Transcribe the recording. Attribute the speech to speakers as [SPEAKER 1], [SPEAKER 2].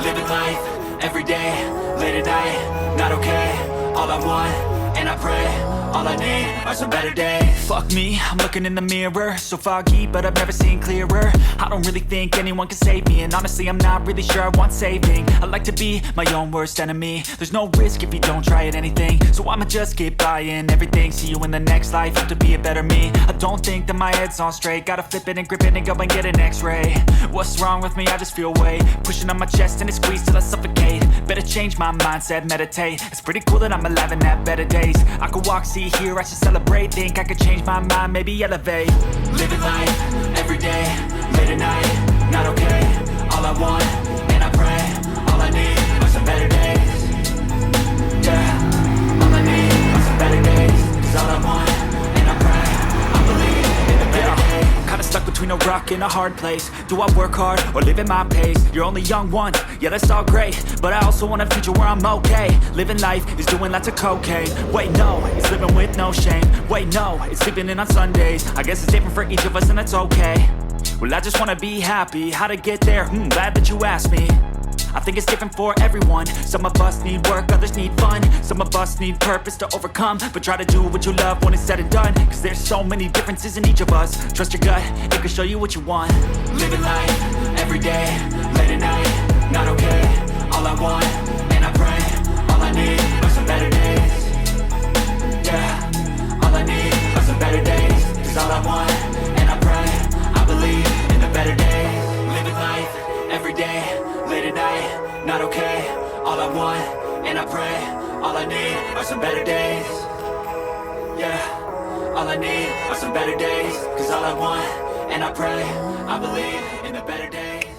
[SPEAKER 1] Living life, everyday, late at night, not okay. All I want, and I pray, all I need are some better days. Fuck me, I'm looking in the mirror, so foggy, but I've never seen clearer. I don't really think anyone can save me, and honestly I'm not really sure I want saving. I like to be my own worst enemy. There's no risk if you don't try at anything, so I'ma just keep buying everything. See you in the next life, have to be a better me. I don't think that my head's on straight, gotta flip it and grip it and go and get an x-ray. What's wrong with me? I just feel weight pushing on my chest and it squeezes till I suffocate. Better change my mindset, meditate. It's pretty cool that I'm alive and have better days. I could walk, see, hear, I should celebrate. Think I could change my mind, maybe elevate. Living life, everyday, late at night, not okay. All I want, and I pray, all I need are some better days. Yeah, all I need are some better days. Cause all I want, and I pray, I believe in the better days. Kinda stuck between a rock and a hard place. Do I work hard or live at my pace? You're only young once, yeah that's all great, but I also want a future where I'm okay. Living life is doing lots of cocaine. Wait no, it's living with no shame. Wait no, it's sleeping in on Sundays. I guess it's different for each of us and that's okay. Well I just wanna be happy, how to get there? Glad that you asked me. I think it's different for everyone. Some of us need work, others need fun. Some of us need purpose to overcome. But try to do what you love when it's said and done. Cause there's so many differences in each of us. Trust your gut, it can show you what you want. Living life, everyday, late at night, not okay. All I want, and I pray, all I need are some better days. Yeah, all I need are some better days. Cause all I want, and I pray, I believe in the better days. Living life, everyday, late at night, not okay. All I want, and I pray, all I need are some better days. Yeah, all I need are some better days. Cause all I want, and I pray, I believe in the better days.